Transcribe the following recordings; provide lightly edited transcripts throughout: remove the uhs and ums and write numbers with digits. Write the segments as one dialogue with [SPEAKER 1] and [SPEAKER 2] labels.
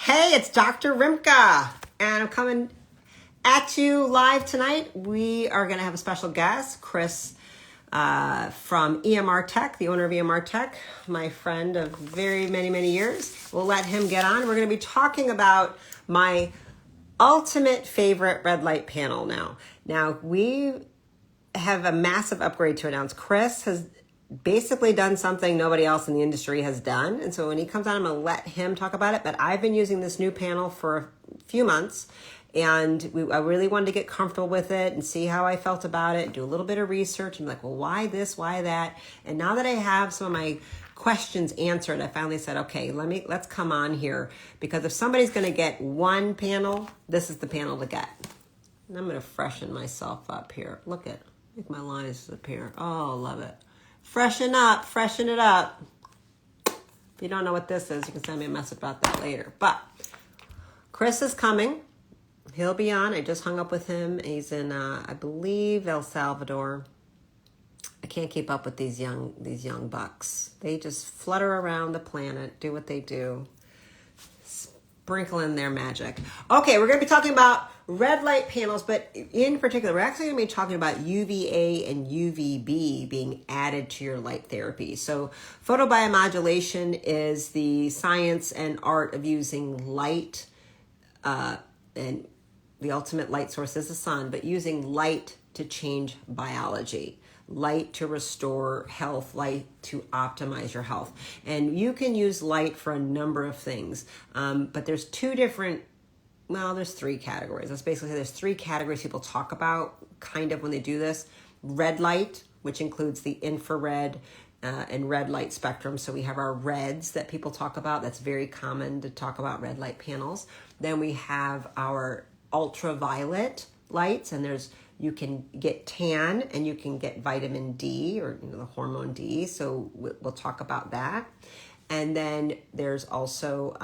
[SPEAKER 1] Hey, it's Dr. Rimka, and I'm coming at you live tonight. We are going to have a special guest, Chris from EMR Tech, the owner of EMR Tech, my friend of very many years. We'll let him get on. We're going to be talking about my ultimate favorite red light panel now. Now, we have a massive upgrade to announce. Chris has basically done something nobody else in the industry has done. And so when he comes on, I'm going to let him talk about it. But I've been using this new panel for a few months. And I really wanted to get comfortable with it and see how I felt about it, do a little bit of research. And like, well, why this, why that? And now that I have some of my questions answered, I finally said, okay, let's come on here. Because if somebody's going to get one panel, this is the panel to get. And I'm going to freshen myself up here. Look at, make my lines disappear. Oh, love it. Freshen it up. If you don't know what this is, you can send me a message about that later. But Chris is coming. He'll be on. I just hung up with him. He's in, I believe, El Salvador. I can't keep up with these young bucks. They just flutter around the planet, do what they do, sprinkle in their magic. Okay, we're going to be talking about red light panels, but in particular, we're actually going to be talking about UVA and UVB being added to your light therapy. So photobiomodulation is the science and art of using light, and the ultimate light source is the sun, but using light to change biology. Light to restore health, light to optimize your health. And you can use light for a number of things, but there's there's three categories. Let's basically say there's three categories people talk about kind of when they do this. Red light, which includes the infrared and red light spectrum. So we have our reds that people talk about. That's very common to talk about red light panels. Then we have our ultraviolet lights, and you can get tan and you can get vitamin D, or the hormone D. So we'll talk about that. And then there's also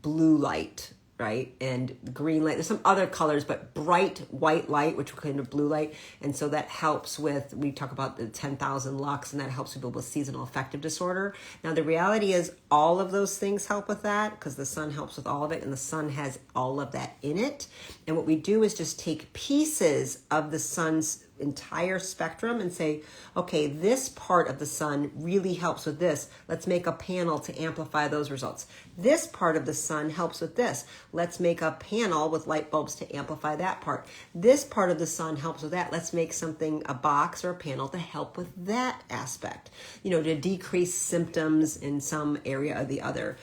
[SPEAKER 1] blue light, right? And green light. There's some other colors, but bright white light, which we call blue light. And so that helps with, we talk about the 10,000 lux, and that helps people with seasonal affective disorder. Now, the reality is all of those things help with that because the sun helps with all of it, and the sun has all of that in it. And what we do is just take pieces of the sun's entire spectrum and say, okay, this part of the sun really helps with this. Let's make a panel to amplify those results. This part of the sun helps with this. Let's make a panel with light bulbs to amplify that part. This part of the sun helps with that. Let's make something, a box or a panel to help with that aspect, to decrease symptoms in some area or the other.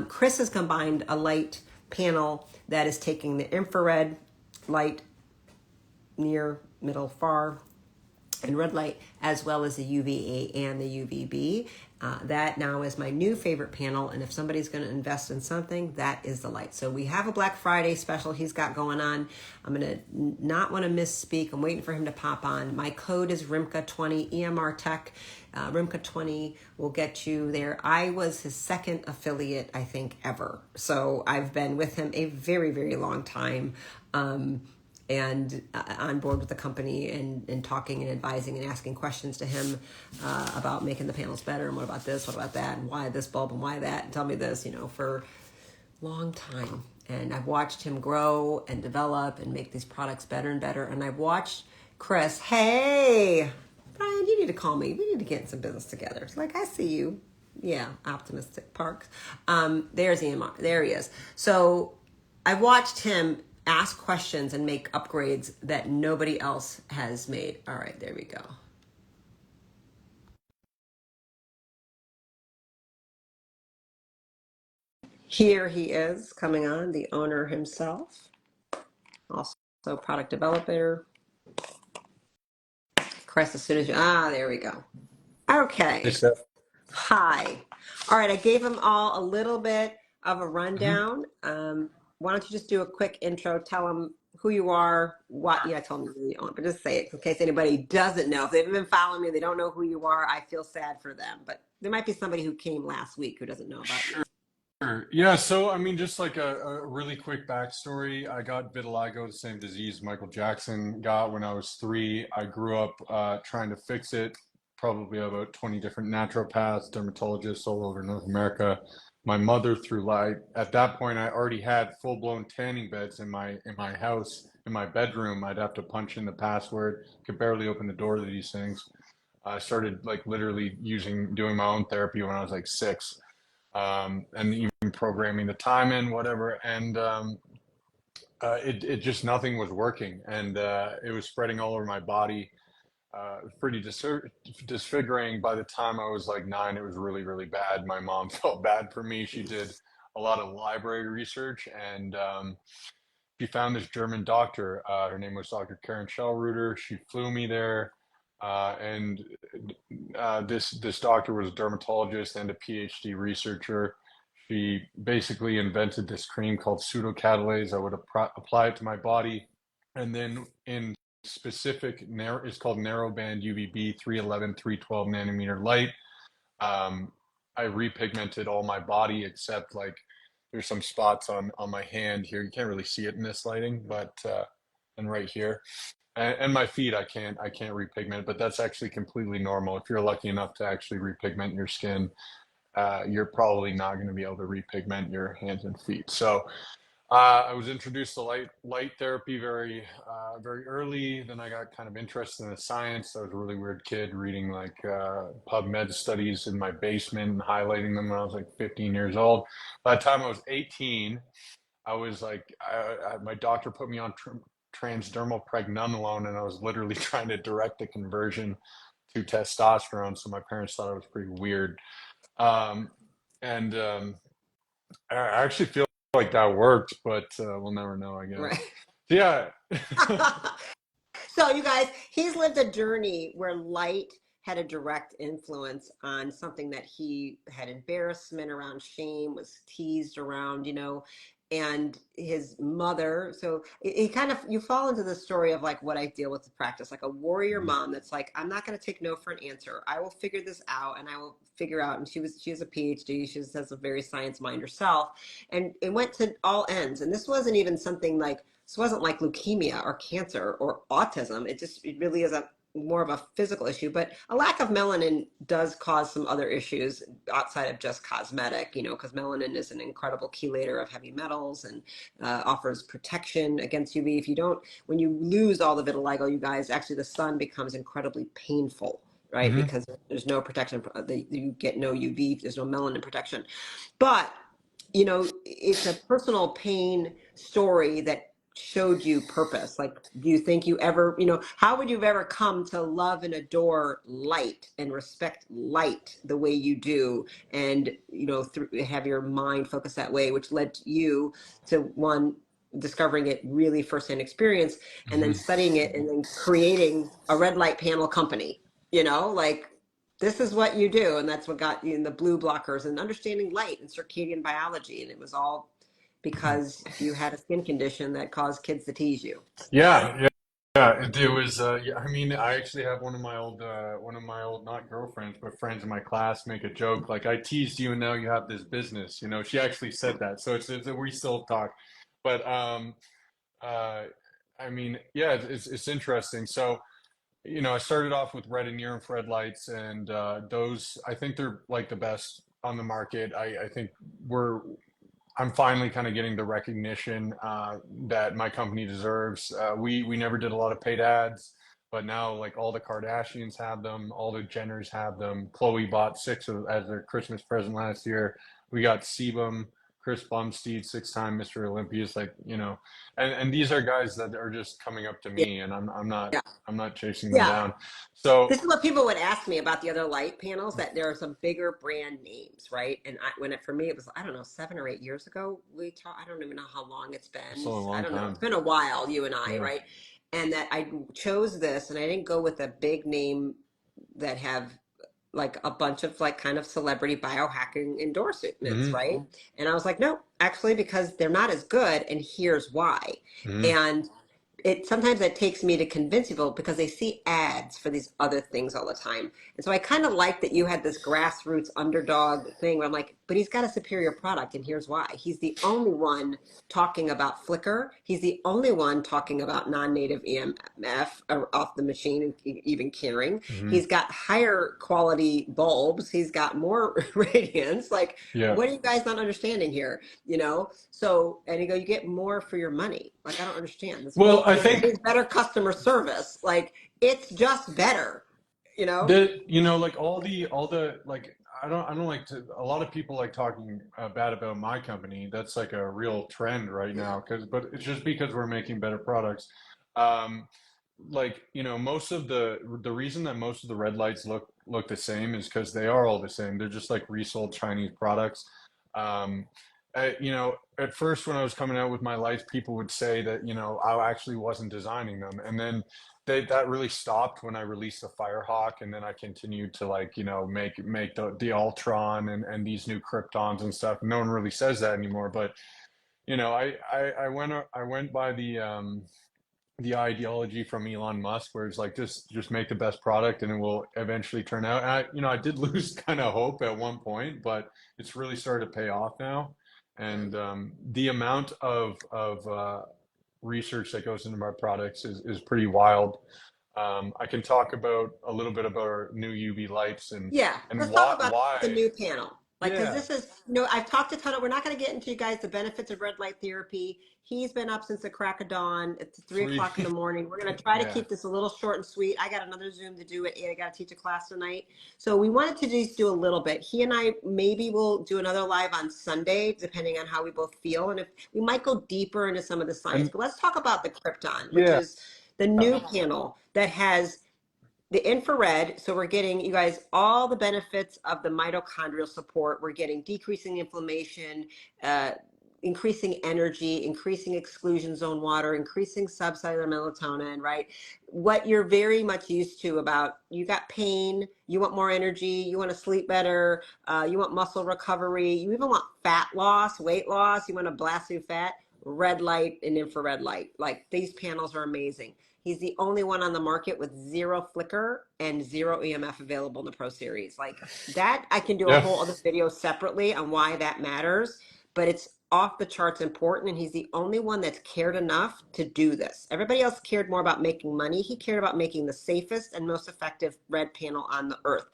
[SPEAKER 1] Chris has combined a light panel that is taking the infrared light, near, middle, far, and red light, as well as the UVA and the UVB. That now is my new favorite panel, and if somebody's going to invest in something, that is the light. So we have a Black Friday special he's got going on. I'm going to not want to misspeak. I'm waiting for him to pop on. My code is RIMKA20, EMR Tech. RIMKA20 will get you there. I was his second affiliate, I think, ever. So I've been with him a very long time. And on board with the company and talking and advising and asking questions to him about making the panels better, and what about this, what about that, and why this bulb and why that, and tell me this, for a long time. And I've watched him grow and develop and make these products better and better. And I've watched Chris, hey, Brian, you need to call me. We need to get some business together. It's like, I see you. Yeah, Optimistic Parks. There's EMR. There he is. So I've watched him ask questions and make upgrades that nobody else has made. All right, there we go. Here he is coming on, the owner himself, also product developer. Chris, as soon as there we go.
[SPEAKER 2] Hey,
[SPEAKER 1] Okay.
[SPEAKER 2] Steph.
[SPEAKER 1] Hi. All right, I gave them all a little bit of a
[SPEAKER 2] Mhm.
[SPEAKER 1] rundown. Why don't you just do a quick intro, tell them who you are, I told them who you are, but just say it in case anybody doesn't know. If they've been following me, they don't know who you are, I feel sad for them. But there might be somebody who came last week who doesn't know about you.
[SPEAKER 2] Sure. Yeah, so I mean, just like a really quick backstory, I got vitiligo, the same disease Michael Jackson got when I was 3. I grew up trying to fix it, probably about 20 different naturopaths, dermatologists all over North America. my mother through light. At that point, I already had full-blown tanning beds in my house, in my bedroom. I'd have to punch in the password, could barely open the door to these things. I started like literally doing my own therapy when I was like 6, and even programming the time in, whatever. And it just nothing was working, and it was spreading all over my body. Pretty disfiguring. By the time I was like 9, it was really, really bad. My mom felt bad for me. She did a lot of library research, and she found this German doctor. Her name was Dr. Karen Schellreuter. She flew me there, and this doctor was a dermatologist and a PhD researcher. She basically invented this cream called pseudocatalase. I would apply it to my body, and then in specific it's called narrowband UVB 311 312 nanometer light. I repigmented all my body except like there's some spots on my hand here. You can't really see it in this lighting, but and right here. And my feet, I can't repigment, but that's actually completely normal. If you're lucky enough to actually repigment your skin, you're probably not going to be able to repigment your hands and feet. So I was introduced to light therapy very early. Then I got kind of interested in the science. I was a really weird kid reading like PubMed studies in my basement and highlighting them when I was like 15 years old. By the time I was 18, I was like, my doctor put me on transdermal pregnenolone, and I was literally trying to direct the conversion to testosterone. So my parents thought it was pretty weird. Um, and I actually feel like that worked, but we'll never know, I guess.
[SPEAKER 1] Right.
[SPEAKER 2] Yeah.
[SPEAKER 1] So, you guys, he's lived a journey where light had a direct influence on something that he had embarrassment around, shame, was teased around, and his mother. So it kind of, you fall into the story of like what I deal with the practice, like a warrior mom that's like, I'm not going to take no for an answer. I will figure this out, and I will figure out. And she has a PhD. She has a very science mind herself, and it went to all ends. And this wasn't even something like, this wasn't like leukemia or cancer or autism. It really is a more of a physical issue, but a lack of melanin does cause some other issues outside of just cosmetic, because melanin is an incredible chelator of heavy metals and offers protection against UV. When you lose all the vitiligo, you guys, actually the sun becomes incredibly painful, right?
[SPEAKER 2] Hmm.
[SPEAKER 1] Because there's no protection, you get no UV, there's no melanin protection. But, it's a personal pain story that showed you purpose. Like, do you think you ever, how would you have ever come to love and adore light and respect light the way you do, and have your mind focus that way, which led you to one, discovering it really firsthand experience, and then
[SPEAKER 2] Hmm.
[SPEAKER 1] studying it, and then creating a red light panel company, like, this is what you do, and that's what got you in the blue blockers and understanding light and circadian biology, and it was all because you had a skin condition that caused kids to tease you.
[SPEAKER 2] Yeah, yeah, yeah. It was. Yeah, I mean, I actually have one of my old not girlfriends, but friends in my class make a joke like, "I teased you, and now you have this business." She actually said that, so it's we still talk. But uh, I mean, yeah, it's interesting. So. I started off with red and near infrared lights, and those I think they're like the best on the market. I think we're I'm finally kind of getting the recognition that my company deserves. We never did a lot of paid ads, but now like all the Kardashians have them, all the Jenners have them. Chloe bought 6 as their Christmas present last year. We got Sebum, Chris Bumsteed, 6-time Mr. Olympia. Like and these are guys that are just coming up to
[SPEAKER 1] Yeah,
[SPEAKER 2] me, and
[SPEAKER 1] yeah,
[SPEAKER 2] I'm not chasing them
[SPEAKER 1] yeah.
[SPEAKER 2] down. So.
[SPEAKER 1] This is what people would ask me about the other light panels, that there are some bigger brand names, right? And for me, it was, I don't know, 7 or 8 years ago, I don't even know how long it's
[SPEAKER 2] It's
[SPEAKER 1] been.
[SPEAKER 2] a
[SPEAKER 1] I
[SPEAKER 2] long
[SPEAKER 1] don't know. It's
[SPEAKER 2] time.
[SPEAKER 1] been a while, you and I,
[SPEAKER 2] Yeah.
[SPEAKER 1] right? And that I chose this, and I didn't go with a big name that have like a bunch of like kind of celebrity biohacking endorsements,
[SPEAKER 2] Hmm.
[SPEAKER 1] right? And I was like, no, actually, because they're not as good, and here's why.
[SPEAKER 2] Hmm.
[SPEAKER 1] And it sometimes it takes me to convince people because they see ads for these other things all the time. And so I kind of like that you had this grassroots underdog thing where I'm like, but he's got a superior product, and here's why. He's the only one talking about flicker. He's the only one talking about non-native EMF off the machine and even curing.
[SPEAKER 2] Hmm.
[SPEAKER 1] He's got higher quality bulbs. He's got more radiance. Like,
[SPEAKER 2] Yeah.
[SPEAKER 1] what are you guys not understanding here? You know? So, and you go, you get more for your money. Like, I don't understand this
[SPEAKER 2] Well,
[SPEAKER 1] whole
[SPEAKER 2] I
[SPEAKER 1] thing. It
[SPEAKER 2] think
[SPEAKER 1] means better customer service. Like, it's just better, you know?
[SPEAKER 2] like all the like I don't like to a lot of people like talking bad about my company. That's like a real trend right
[SPEAKER 1] Yeah.
[SPEAKER 2] now but it's just because we're making better products. Um, like most of the reason that most of the red lights look the same is because they are all the same. They're just like resold Chinese products. um at first when I was coming out with my lights, people would say that I actually wasn't designing them, and then that really stopped when I released the Firehawk, and then I continued to like make the Ultron and these new Kryptons and stuff. No one really says that anymore, but I went by the ideology from Elon Musk, where it's like just make the best product and it will eventually turn out. And I did lose kind of hope at one point, but it's really started to pay off now. And the amount of research that goes into my products is pretty wild. I can talk about a little bit about our new UV lights
[SPEAKER 1] Yeah,
[SPEAKER 2] and
[SPEAKER 1] let's talk
[SPEAKER 2] why
[SPEAKER 1] about the
[SPEAKER 2] why.
[SPEAKER 1] new panel. Like, because
[SPEAKER 2] Yeah.
[SPEAKER 1] this is, I've talked a ton of, we're not going to get into you guys the benefits of red light therapy. He's been up since the crack of dawn. It's 3 o'clock in the morning. We're going to try to
[SPEAKER 2] Yeah.
[SPEAKER 1] keep this a little short and sweet. I got another Zoom to do at 8. I got to teach a class tonight. So we wanted to just do a little bit. He and I maybe will do another live on Sunday, depending on how we both feel. And if we might go deeper into some of the science,
[SPEAKER 2] And
[SPEAKER 1] but let's talk about the Krypton, which
[SPEAKER 2] yeah.
[SPEAKER 1] is the new panel that has the infrared. So we're getting, you guys, all the benefits of the mitochondrial support. We're getting decreasing inflammation, uh, increasing energy, increasing exclusion zone water, increasing subcellular melatonin, right? What you're very much used to about, you got pain, you want more energy, you want to sleep better, you want muscle recovery, you even want fat loss, weight loss, you want to blast through fat. Red light and infrared light, like, these panels are amazing. He's the only one on the market with zero flicker and zero EMF available in the Pro Series. Like, that, I can do a
[SPEAKER 2] Yeah.
[SPEAKER 1] whole other video separately on why that matters, but it's off the charts important. And he's the only one that's cared enough to do this. Everybody else cared more about making money. He cared about making the safest and most effective red panel on the earth.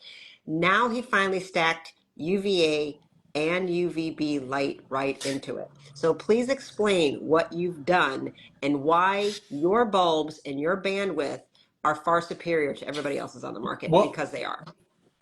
[SPEAKER 1] Now he finally stacked UVA and UVB light right into it. So please explain what you've done and why your bulbs and your bandwidth are far superior to everybody else's on the market,
[SPEAKER 2] Well,
[SPEAKER 1] because they are.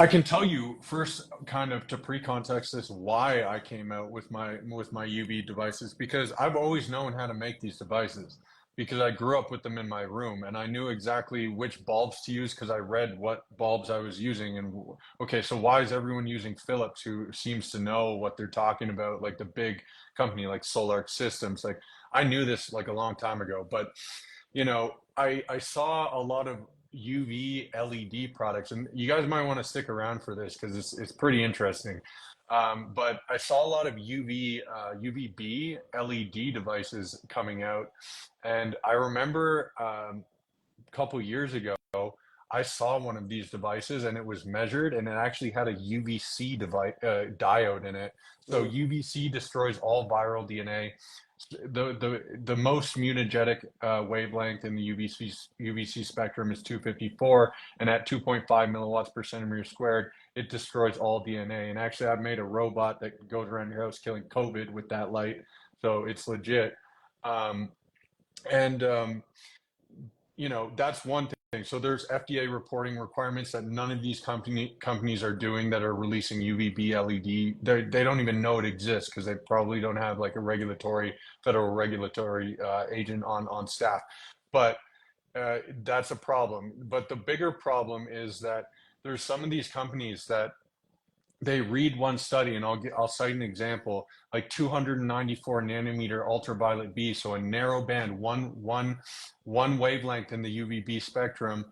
[SPEAKER 2] I can tell you first, kind of to pre-context this, why I came out with my UV devices, because I've always known how to make these devices because I grew up with them in my room and I knew exactly which bulbs to use because I read what bulbs I was using. And okay, so why is everyone using Philips, who seems to know what they're talking about, like the big company like SolarX Systems? Like, I knew this like a long time ago, but I saw a lot of UV LED products, and you guys might want to stick around for this because it's pretty interesting. But I saw a lot of UVB LED devices coming out, and I remember a couple years ago I saw one of these devices and it was measured and it actually had a UVC diode in it. So
[SPEAKER 1] Mm.
[SPEAKER 2] UVC destroys all viral DNA. The most mutagenic wavelength in the UVC spectrum is 254, and at 2.5 milliwatts per centimeter squared, it destroys all DNA. And actually, I've made a robot that goes around your house killing COVID with that light, so it's legit. Um, and that's one thing. So there's FDA reporting requirements that none of these companies are doing, that are releasing UVB LED. They don't even know it exists because they probably don't have like a federal regulatory agent on staff. But that's a problem. But the bigger problem is that there's some of these companies that they read one study, and I'll cite an example, like 294 nanometer ultraviolet B, so a narrow band, one wavelength in the UVB spectrum.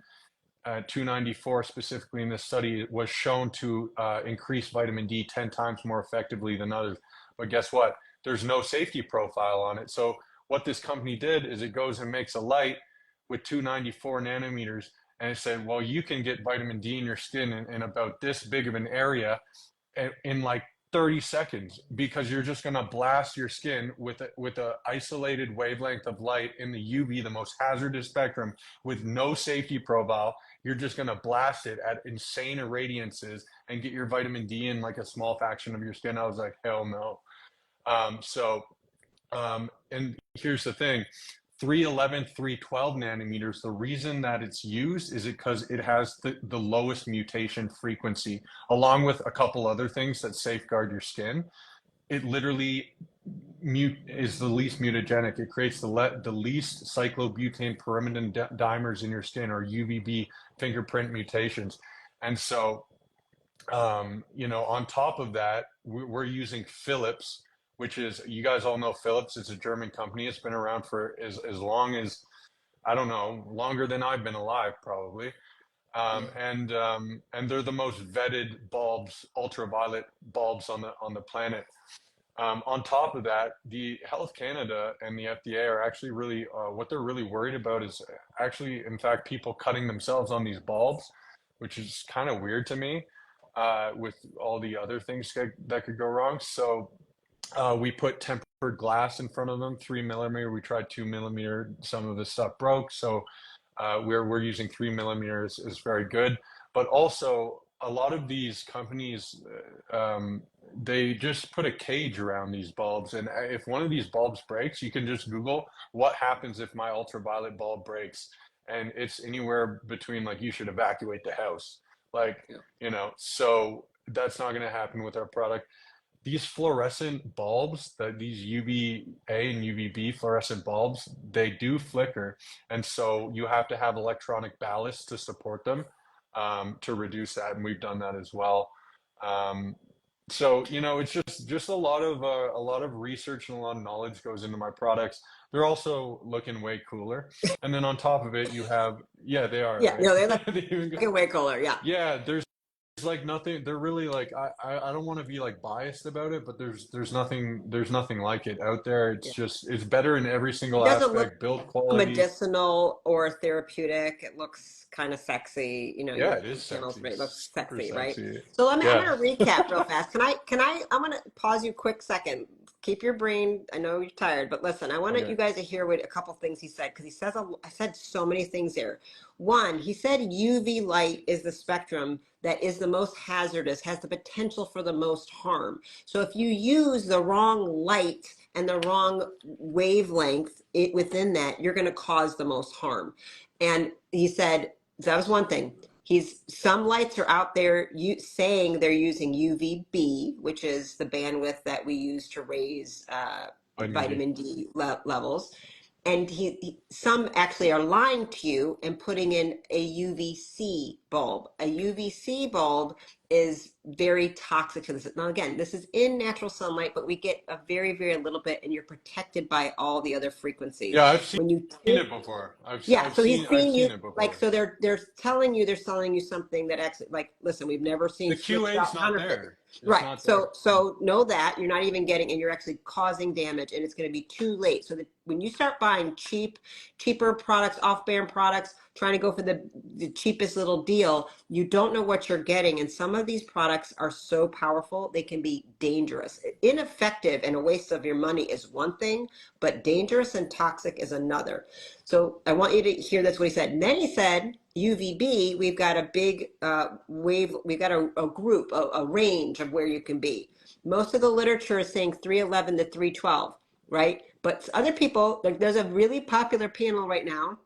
[SPEAKER 2] 294 specifically in this study was shown to increase vitamin D 10 times more effectively than others. But guess what? There's no safety profile on it. So what this company did is it goes and makes a light with 294 nanometers, and it said, well, you can get vitamin D in your skin in about this big of an area in like 30 seconds, because you're just going to blast your skin with a isolated wavelength of light in the UV, the most hazardous spectrum, with no safety profile. You're just going to blast it at insane irradiances and get your vitamin D in like a small fraction of your skin. I was like, hell no. And here's the thing, 311, 312 nanometers, the reason that it's used is because it has the lowest mutation frequency, along with a couple other things that safeguard your skin. It literally is the least mutagenic. It creates the least cyclobutane pyrimidine dimers in your skin, or UVB fingerprint mutations. And so, on top of that, we're using Philips, which is, you guys all know Philips. It's a German company. It's been around for as long as, I don't know, longer than I've been alive, probably. And they're the most vetted bulbs, ultraviolet bulbs on the planet. On top of that, the Health Canada and the FDA are actually really, what they're really worried about is actually, in fact, people cutting themselves on these bulbs, which is kind of weird to me, with all the other things that could go wrong. So we put tempered glass in front of them, 3 millimeter. We tried 2 millimeter. Some of the stuff broke. So we're using 3 millimeters is very good. But also, a lot of these companies, they just put a cage around these bulbs. And if one of these bulbs breaks, you can just Google what happens if my ultraviolet bulb breaks. And it's anywhere between, like, you should evacuate the house. Like, so that's not going to happen with our product. These fluorescent bulbs, these UVA and UVB fluorescent bulbs, they do flicker. And so you have to have electronic ballast to support them, to reduce that. And we've done that as well. So, it's just a lot of research and a lot of knowledge goes into my products. They're also looking way cooler. And then on top of it, you have, yeah, they are.
[SPEAKER 1] Yeah,
[SPEAKER 2] Right?
[SPEAKER 1] no, they
[SPEAKER 2] They even
[SPEAKER 1] look way cooler. Yeah.
[SPEAKER 2] yeah, there's like nothing. They're really like, I don't want to be like biased about it, but there's nothing like it out there.
[SPEAKER 1] Yeah.
[SPEAKER 2] It's better in every
[SPEAKER 1] It
[SPEAKER 2] single
[SPEAKER 1] doesn't look
[SPEAKER 2] aspect, build quality.
[SPEAKER 1] medicinal or therapeutic. It looks kind of sexy.
[SPEAKER 2] Yeah,
[SPEAKER 1] Your
[SPEAKER 2] it is
[SPEAKER 1] panels,
[SPEAKER 2] sexy,
[SPEAKER 1] it looks
[SPEAKER 2] super
[SPEAKER 1] sexy, right?
[SPEAKER 2] sexy.
[SPEAKER 1] So I'm
[SPEAKER 2] Yeah.
[SPEAKER 1] going to recap real fast. I'm going to pause you a quick second. Keep your brain. I know you're tired, but listen, I want
[SPEAKER 2] Okay.
[SPEAKER 1] you guys to hear what a couple things he said, because he says, I said so many things there. One, he said UV light is the spectrum that is the most hazardous, has the potential for the most harm. So if you use the wrong light and the wrong wavelength within that, you're going to cause the most harm. And he said, that was one thing. Some lights are out there saying they're using UVB, which is the bandwidth that we use to raise vitamin D levels. And some actually are lying to you and putting in a UVC bulb. A UVC bulb is very toxic to this. Now, again, this is in natural sunlight, but we get a very, very little bit, and you're protected by all the other frequencies.
[SPEAKER 2] Yeah, I've seen
[SPEAKER 1] When you
[SPEAKER 2] it before. I've
[SPEAKER 1] so he's
[SPEAKER 2] I've
[SPEAKER 1] seeing
[SPEAKER 2] seen
[SPEAKER 1] you
[SPEAKER 2] it before.
[SPEAKER 1] like, so they're selling you something that actually, like, listen, we've never seen
[SPEAKER 2] The QA's not there. It's
[SPEAKER 1] right.
[SPEAKER 2] not
[SPEAKER 1] So
[SPEAKER 2] there.
[SPEAKER 1] know that you're not even getting, and you're actually causing damage, and it's going to be too late. So that when you start buying cheaper products, off-brand products, trying to go for the cheapest little deal, you don't know what you're getting. And some of these products are so powerful, they can be dangerous. Ineffective and a waste of your money is one thing, but dangerous and toxic is another. So I want you to hear that's what he said. And then he said, UVB, we've got a big wave, we've got a group, a range of where you can be. Most of the literature is saying 311 to 312, right? But other people, there's a really popular panel right now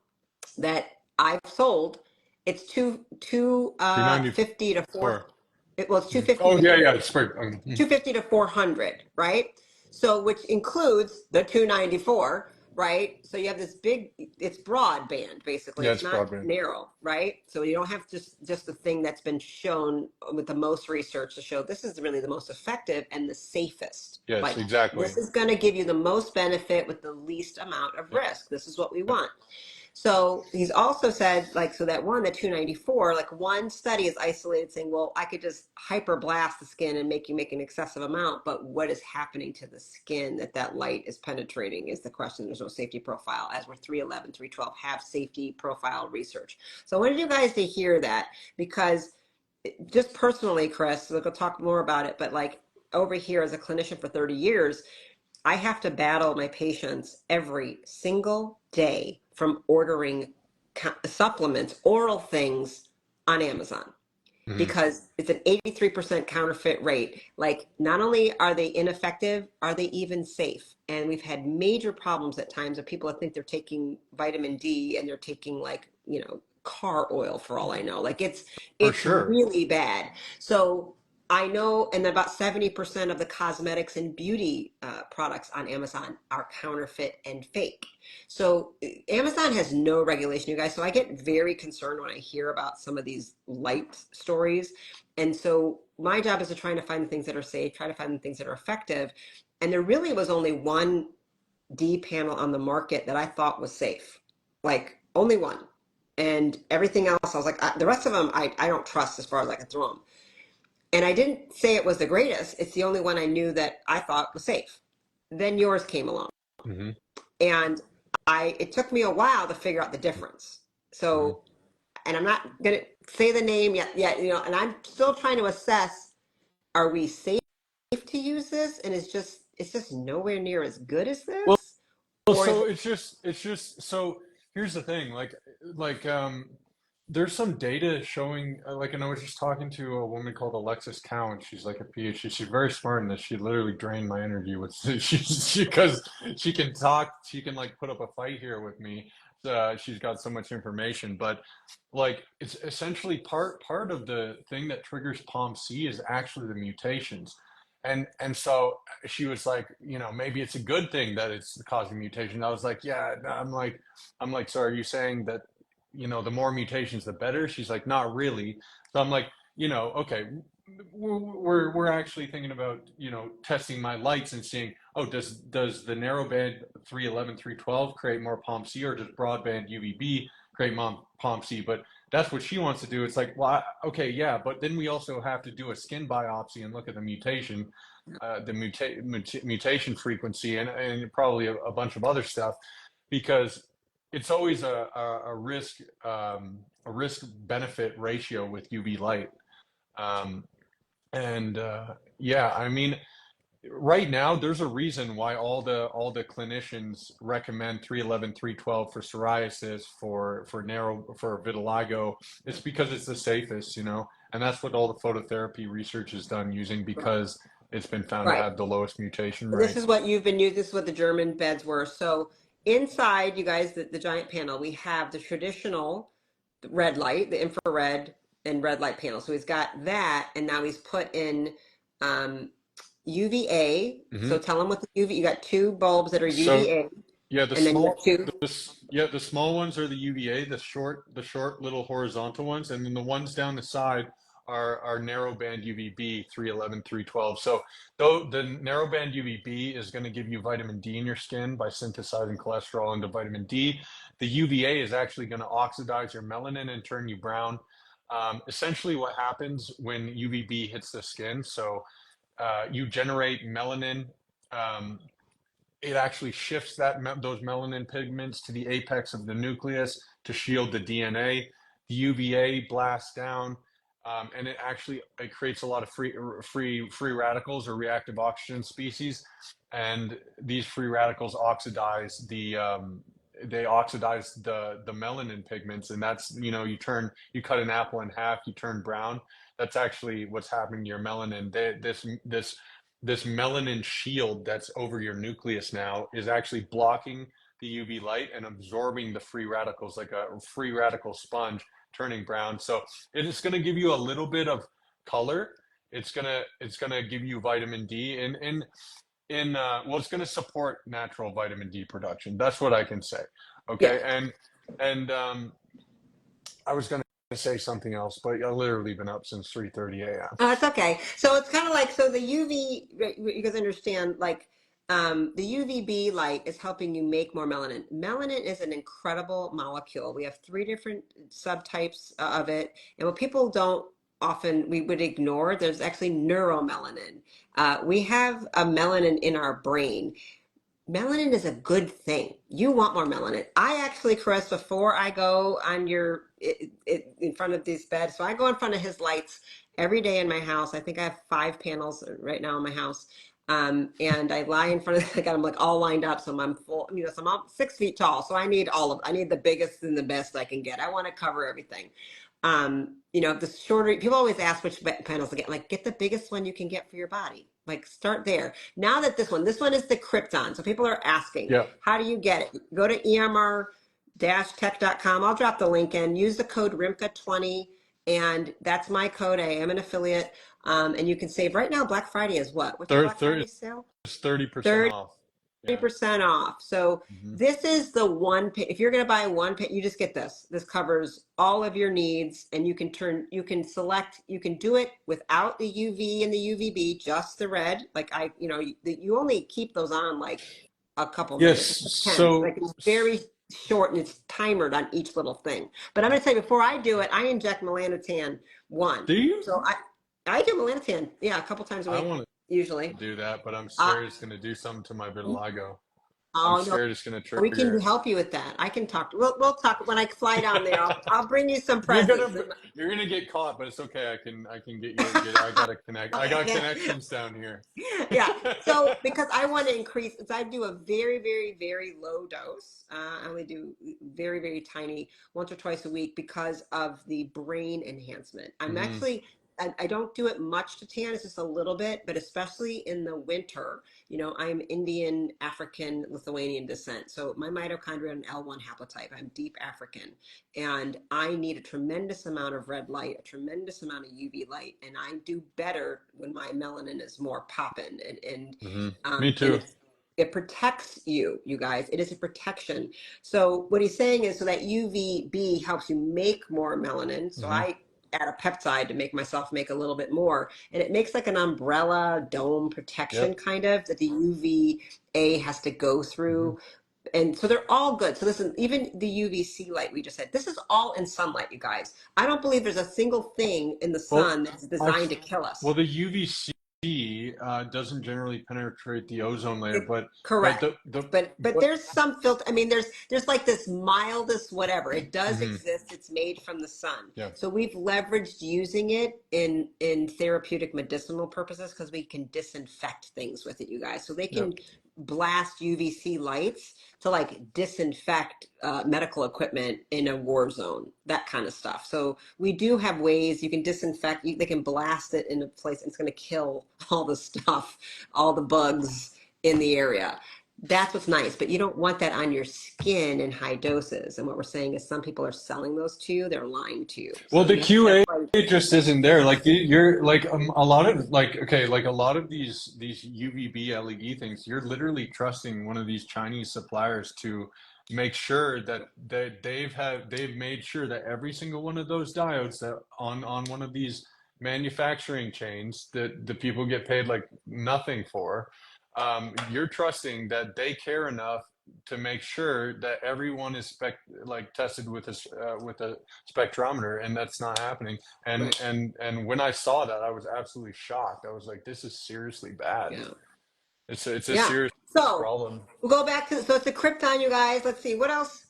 [SPEAKER 1] that I've sold. It's 250 to 4. It's 250.
[SPEAKER 2] Oh, yeah, it's
[SPEAKER 1] 250 to 400, right? So which includes the 294, right? So you have this big, it's broadband basically.
[SPEAKER 2] Yeah,
[SPEAKER 1] it's not
[SPEAKER 2] broadband.
[SPEAKER 1] narrow, right? So you don't have just the thing that's been shown with the most research to show this is really the most effective and the safest.
[SPEAKER 2] Yes,
[SPEAKER 1] like,
[SPEAKER 2] exactly.
[SPEAKER 1] This is going to give you the most benefit with the least amount of risk. This is what we want. So he's also said, like, so that one, the 294, like one study is isolated saying, well, I could just hyperblast the skin and make you make an excessive amount, but what is happening to the skin that that light is penetrating is the question. There's no safety profile, as we're 311, 312 have safety profile research. So I wanted you guys to hear that because just personally, Chris, we'll talk more about it, but like over here as a clinician for 30 years, I have to battle my patients every single day from ordering supplements, oral things on Amazon
[SPEAKER 2] Hmm.
[SPEAKER 1] because it's an 83% counterfeit rate. Like, not only are they ineffective, are they even safe? And we've had major problems at times of people that think they're taking vitamin D and they're taking, like, car oil for all I know. Like, it's
[SPEAKER 2] For
[SPEAKER 1] it's
[SPEAKER 2] sure.
[SPEAKER 1] really bad. So I know, and about 70% of the cosmetics and beauty products on Amazon are counterfeit and fake. So Amazon has no regulation, you guys. So I get very concerned when I hear about some of these light stories. And so my job is to try to find the things that are safe, try to find the things that are effective. And there really was only one D panel on the market that I thought was safe, like only one. And everything else, I was like, the rest of them, I don't trust as far as I can throw them. And I didn't say it was the greatest. It's the only one I knew that I thought was safe. Then yours came along.
[SPEAKER 2] Hmm.
[SPEAKER 1] And it took me a while to figure out the difference.
[SPEAKER 2] Hmm.
[SPEAKER 1] So, and I'm not gonna say the name yet, and I'm still trying to assess, are we safe to use this? And it's just nowhere near as good as
[SPEAKER 2] Well,
[SPEAKER 1] this?
[SPEAKER 2] Well,
[SPEAKER 1] Or is
[SPEAKER 2] so
[SPEAKER 1] it
[SPEAKER 2] it's just so here's the thing, like there's some data showing like, and I was just talking to a woman called Alexis Cowan. She's like a PhD. She's very smart in this. She literally drained my energy with because she can talk, she can like put up a fight here with me. She's got so much information, but like it's essentially part of the thing that triggers POMC is actually the mutations. And so she was like, maybe it's a good thing that it's causing mutation. I was like, yeah. No, I'm like, so are you saying that, the more mutations, the better? She's like, not really. So I'm like, okay, we're actually thinking about, testing my lights and seeing, oh, does the narrowband 311, 312 create more POMC, or does broadband UVB create more POMC? But that's what she wants to do. It's like, well, okay, yeah, but then we also have to do a skin biopsy and look at the mutation, mutation frequency, and probably a bunch of other stuff, because it's always a risk benefit ratio with UV light. Um, and yeah, I mean, right now there's a reason why all the clinicians recommend 311, 312 for psoriasis, for vitiligo. It's because it's the safest, and that's what all the phototherapy research is done using, because it's been found to
[SPEAKER 1] right?
[SPEAKER 2] have the lowest mutation
[SPEAKER 1] This
[SPEAKER 2] rate.
[SPEAKER 1] is what you've been using. This is what the German beds were. So inside, you guys, the giant panel, we have the traditional red light, the infrared and red light panel. So he's got that, and now he's put in um, UVA. So
[SPEAKER 2] Hmm.
[SPEAKER 1] tell him what the UV. You got two bulbs that are
[SPEAKER 2] So
[SPEAKER 1] UVA,
[SPEAKER 2] yeah, the
[SPEAKER 1] and then you got
[SPEAKER 2] small
[SPEAKER 1] two.
[SPEAKER 2] the small ones are the UVA, the short little horizontal ones, and then the ones down the side are narrowband UVB 311, 312. So though the narrowband UVB is going to give you vitamin D in your skin by synthesizing cholesterol into vitamin D. The UVA is actually going to oxidize your melanin and turn you brown. Essentially, what happens when UVB hits the skin? So you generate melanin. Um, it actually shifts those melanin pigments to the apex of the nucleus to shield the DNA. The UVA blasts down, and it creates a lot of free radicals, or reactive oxygen species, and these free radicals oxidize the melanin pigments, and that's, you cut an apple in half, you turn brown. That's actually what's happening to your melanin. This melanin shield that's over your nucleus now is actually blocking the UV light and absorbing the free radicals like a free radical sponge, turning brown. So it is going to give you a little bit of color. It's gonna give you vitamin D, well, it's going to support natural vitamin D production. That's what I can say.
[SPEAKER 1] Yeah.
[SPEAKER 2] Okay, and I was going to say something else, but I've literally been up since 3:30 a.m.
[SPEAKER 1] Oh, it's okay. So it's kind of like, so the UV, you guys understand, like The UVB light is helping you make more melanin. Melanin is an incredible molecule. We have three different subtypes of it. And what people don't often, we would ignore, there's actually neuromelanin. We have a melanin in our brain. Melanin is a good thing. You want more melanin. I actually, Chris, before I go on in front of this bed, so I go in front of his lights every day in my house. I think I have 5 panels right now in my house. And I lie in front of, I got them like all lined up. So I'm full, so I'm 6 feet tall. So I need the biggest and the best I can get. I want to cover everything. The shorter, people always ask which panels to get, like get the biggest one you can get for your body. Like start there. Now that this one is the Krypton. So people are asking,
[SPEAKER 2] Yeah.
[SPEAKER 1] how do you get it? Go to emr-tech.com. I'll drop the link in. Use the code RIMKA20, and that's my code. I am an affiliate. And you can save right now. Black Friday is what? What's your
[SPEAKER 2] Third,
[SPEAKER 1] Black Friday
[SPEAKER 2] third,
[SPEAKER 1] sale?
[SPEAKER 2] it's 30%
[SPEAKER 1] 30.
[SPEAKER 2] off. Yeah.
[SPEAKER 1] 30% off. So
[SPEAKER 2] Hmm.
[SPEAKER 1] this is the one, if you're going to buy one, you just get this. This covers all of your needs, and you can select, you can do it without the UV and the UVB, just the red. Like you only keep those on like a couple minutes.
[SPEAKER 2] Yes.
[SPEAKER 1] It's 10. Like
[SPEAKER 2] So,
[SPEAKER 1] it's very short and it's timered on each little thing. But I'm going to say before I do it, I inject melanotan one.
[SPEAKER 2] do you?
[SPEAKER 1] So I do melanotan, yeah, a couple times a
[SPEAKER 2] I
[SPEAKER 1] week
[SPEAKER 2] want
[SPEAKER 1] usually.
[SPEAKER 2] to do that, but I'm
[SPEAKER 1] Uh,
[SPEAKER 2] scared it's going to do something to my vitiligo. I'm
[SPEAKER 1] oh no,
[SPEAKER 2] scared it's going to
[SPEAKER 1] we can
[SPEAKER 2] trigger.
[SPEAKER 1] help you with that. I can talk. We'll talk when I fly down there. I'll bring you some
[SPEAKER 2] You're
[SPEAKER 1] presents.
[SPEAKER 2] gonna you're gonna get caught, but it's okay. I can get you. I gotta connect. I got
[SPEAKER 1] Yeah,
[SPEAKER 2] connections down here.
[SPEAKER 1] yeah. So because I want to increase, so I do a very, very, very low dose. I only do very, very tiny, once or twice a week because of the brain enhancement. I'm
[SPEAKER 2] Hmm.
[SPEAKER 1] actually. I don't do it much to tan, it's just a little bit, but especially in the winter, I'm Indian, African, Lithuanian descent. So my mitochondria are an L1 haplotype. I'm deep African. And I need a tremendous amount of red light, a tremendous amount of UV light. And I do better when my melanin is more popping.
[SPEAKER 2] Hmm. Me
[SPEAKER 1] And
[SPEAKER 2] too.
[SPEAKER 1] it protects you, you guys. It is a protection. So what he's saying is so that UVB helps you make more melanin. So
[SPEAKER 2] Hmm.
[SPEAKER 1] I add a peptide to make myself make a little bit more. And it makes like an umbrella dome protection
[SPEAKER 2] Yep.
[SPEAKER 1] kind of that the UVA has to go
[SPEAKER 2] Hmm.
[SPEAKER 1] through. And so they're all good. So listen, even the UVC light we just said, this is all in sunlight, you guys. I don't believe there's a single thing in the
[SPEAKER 2] Well,
[SPEAKER 1] sun that's
[SPEAKER 2] I've
[SPEAKER 1] designed to kill us.
[SPEAKER 2] well the UVC doesn't generally penetrate the ozone layer,
[SPEAKER 1] It,
[SPEAKER 2] but
[SPEAKER 1] correct.
[SPEAKER 2] the
[SPEAKER 1] But
[SPEAKER 2] but
[SPEAKER 1] there's some filter. I mean, there's like this mildest whatever. It does
[SPEAKER 2] hmm
[SPEAKER 1] exist. It's made from the sun.
[SPEAKER 2] yeah.
[SPEAKER 1] So we've leveraged using it in therapeutic medicinal purposes because we can disinfect things with it, you guys. So they can
[SPEAKER 2] Yep.
[SPEAKER 1] blast UVC lights to like disinfect medical equipment in a war zone, that kind of stuff. So we do have ways you can disinfect. They can blast it in a place. And it's going to kill all the stuff, all the bugs in the area. That's what's nice, but you don't want that on your skin in high doses. And what we're saying is some people are selling those to you, they're lying to you.
[SPEAKER 2] Well,
[SPEAKER 1] So
[SPEAKER 2] the
[SPEAKER 1] you have to be
[SPEAKER 2] QA
[SPEAKER 1] careful.
[SPEAKER 2] just isn't there. Like you're like a lot of like okay, like a lot of these UVB LED things. You're literally trusting one of these Chinese suppliers to make sure that they've made sure that every single one of those diodes that on one of these manufacturing chains that the people get paid like nothing for. You're trusting that they care enough to make sure that everyone is like tested with a spectrometer, and that's not happening.
[SPEAKER 1] Right.
[SPEAKER 2] And when I saw that, I was absolutely shocked. I was like, this is seriously bad.
[SPEAKER 1] Yeah.
[SPEAKER 2] It's a
[SPEAKER 1] Yeah.
[SPEAKER 2] serious
[SPEAKER 1] So
[SPEAKER 2] problem.
[SPEAKER 1] we'll go back to, so it's a Krypton, you guys. Let's see. What else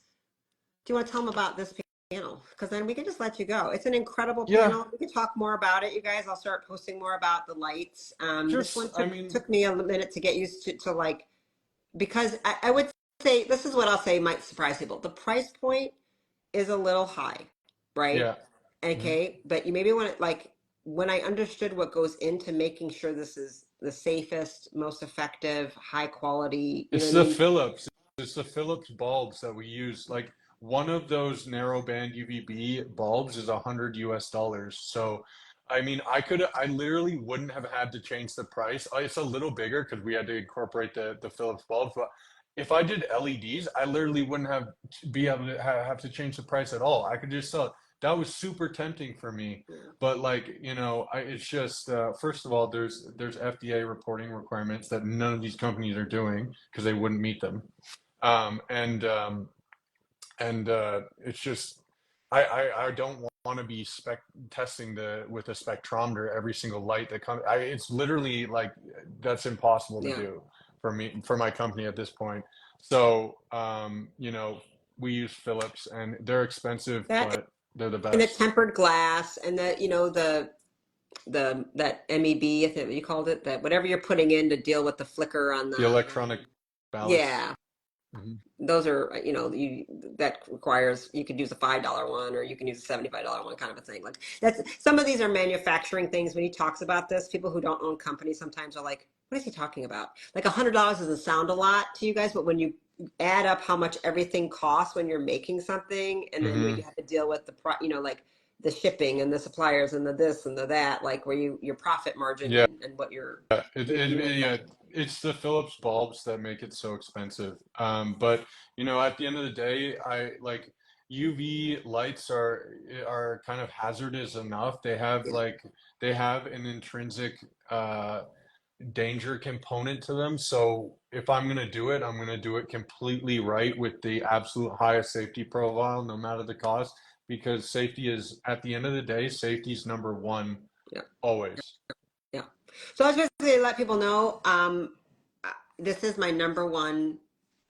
[SPEAKER 1] do you want to tell them about this panel? Because then we can just let you go. It's an incredible
[SPEAKER 2] Yeah,
[SPEAKER 1] panel. We can talk more about it, you guys. I'll start posting more about the lights. This
[SPEAKER 2] just
[SPEAKER 1] one
[SPEAKER 2] I
[SPEAKER 1] took
[SPEAKER 2] mean,
[SPEAKER 1] took me a minute to get used to like, because I would say this is what I'll say might surprise people. The price point is a little high, right?
[SPEAKER 2] yeah. Mhm.
[SPEAKER 1] Okay, but you maybe want to like, when I understood what goes into making sure this is the safest, most effective, high quality, you know
[SPEAKER 2] It's
[SPEAKER 1] what I
[SPEAKER 2] the
[SPEAKER 1] mean?
[SPEAKER 2] Philips. It's the Philips bulbs that we use. Like one of those narrowband UVB bulbs is $100 US. So, I mean, I literally wouldn't have had to change the price. It's a little bigger because we had to incorporate the Philips bulbs. But if I did LEDs, I literally wouldn't have be able to have to change the price at all. I could just sell that was super tempting for me.
[SPEAKER 1] Yeah.
[SPEAKER 2] But like, it's just first of all, there's FDA reporting requirements that none of these companies are doing because they wouldn't meet them. Um, and um, and it's just I don't want to be testing the with a spectrometer every single light that comes. It's literally like that's impossible to
[SPEAKER 1] Yeah.
[SPEAKER 2] do for my company at this point. So we use Philips and they're expensive,
[SPEAKER 1] That
[SPEAKER 2] but they're the
[SPEAKER 1] and the
[SPEAKER 2] best.
[SPEAKER 1] tempered glass and the that MEB, I think you called it, that whatever you're putting in to deal with the flicker on
[SPEAKER 2] The
[SPEAKER 1] the
[SPEAKER 2] electronic ballasts.
[SPEAKER 1] yeah.
[SPEAKER 2] Mhm.
[SPEAKER 1] Those are, you that requires you could use a $5 one or you can use a $75 one kind of a thing. Like that's some of these are manufacturing things. When he talks about this, people who don't own companies sometimes are like, what is he talking about? Like $100 doesn't sound a lot to you guys, but when you add up how much everything costs when you're making something, and then when you
[SPEAKER 2] Mhm.
[SPEAKER 1] have to deal with like the shipping and the suppliers and the this and the that, like where your profit margin
[SPEAKER 2] Yeah.
[SPEAKER 1] and what you're
[SPEAKER 2] Yeah, it's the Philips bulbs that make it so expensive. But at the end of the day, I like UV lights are kind of hazardous enough.
[SPEAKER 1] yeah.
[SPEAKER 2] They have an intrinsic danger component to them. So if I'm gonna do it, I'm gonna do it completely right with the absolute highest safety profile, no matter the cost, because safety is, at the end of the day, safety is number one
[SPEAKER 1] Yeah.
[SPEAKER 2] always.
[SPEAKER 1] Yeah. So I was basically let people know, this is my number one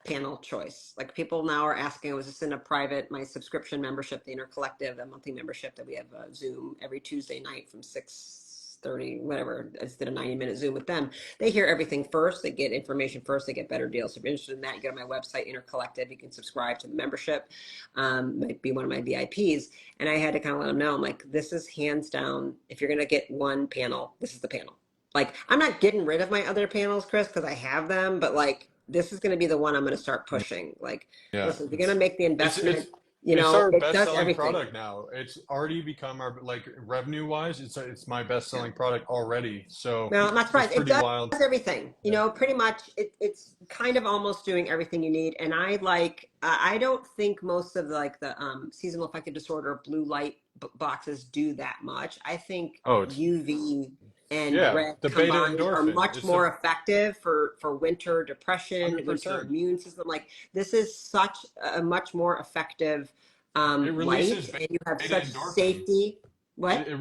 [SPEAKER 1] panel choice. Like people now are asking, I was just in a private, my subscription membership, the Inner Collective, the monthly membership that we have Zoom every Tuesday night from 6:30, whatever. I just did a 90-minute Zoom with them. They hear everything first. They get information first. They get better deals. So if you're interested in that, you go to my website, Inner Collective. You can subscribe to the membership. Might be one of my VIPs. And I had to kind of let them know, I'm like, this is hands down. If you're going to get one panel, this is the panel. Like, I'm not getting rid of my other panels, Chris, because I have them, but like, this is going to be the one I'm going to start pushing. Like,
[SPEAKER 2] Yeah,
[SPEAKER 1] listen, if you're going to make the
[SPEAKER 2] it's
[SPEAKER 1] investment,
[SPEAKER 2] it's it's our
[SPEAKER 1] it
[SPEAKER 2] best
[SPEAKER 1] does
[SPEAKER 2] selling
[SPEAKER 1] everything.
[SPEAKER 2] product now. It's already become our, like, revenue wise, it's my best
[SPEAKER 1] Yeah.
[SPEAKER 2] selling product already. So
[SPEAKER 1] No, I'm not
[SPEAKER 2] it's
[SPEAKER 1] surprised. It
[SPEAKER 2] pretty
[SPEAKER 1] does
[SPEAKER 2] wild.
[SPEAKER 1] everything.
[SPEAKER 2] Yeah.
[SPEAKER 1] Pretty much it's kind of almost doing everything you need. And I don't think most of like the seasonal affective disorder blue light boxes do that much. I think
[SPEAKER 2] Oh, it's
[SPEAKER 1] UV and
[SPEAKER 2] yeah,
[SPEAKER 1] red
[SPEAKER 2] the beta
[SPEAKER 1] combined are
[SPEAKER 2] endorphin.
[SPEAKER 1] much
[SPEAKER 2] It's a
[SPEAKER 1] more effective for winter depression, winter
[SPEAKER 2] 100%.
[SPEAKER 1] immune system. Like this is such a much more effective
[SPEAKER 2] It releases
[SPEAKER 1] light, and you have
[SPEAKER 2] beta
[SPEAKER 1] such
[SPEAKER 2] endorphin.
[SPEAKER 1] safety. What?
[SPEAKER 2] It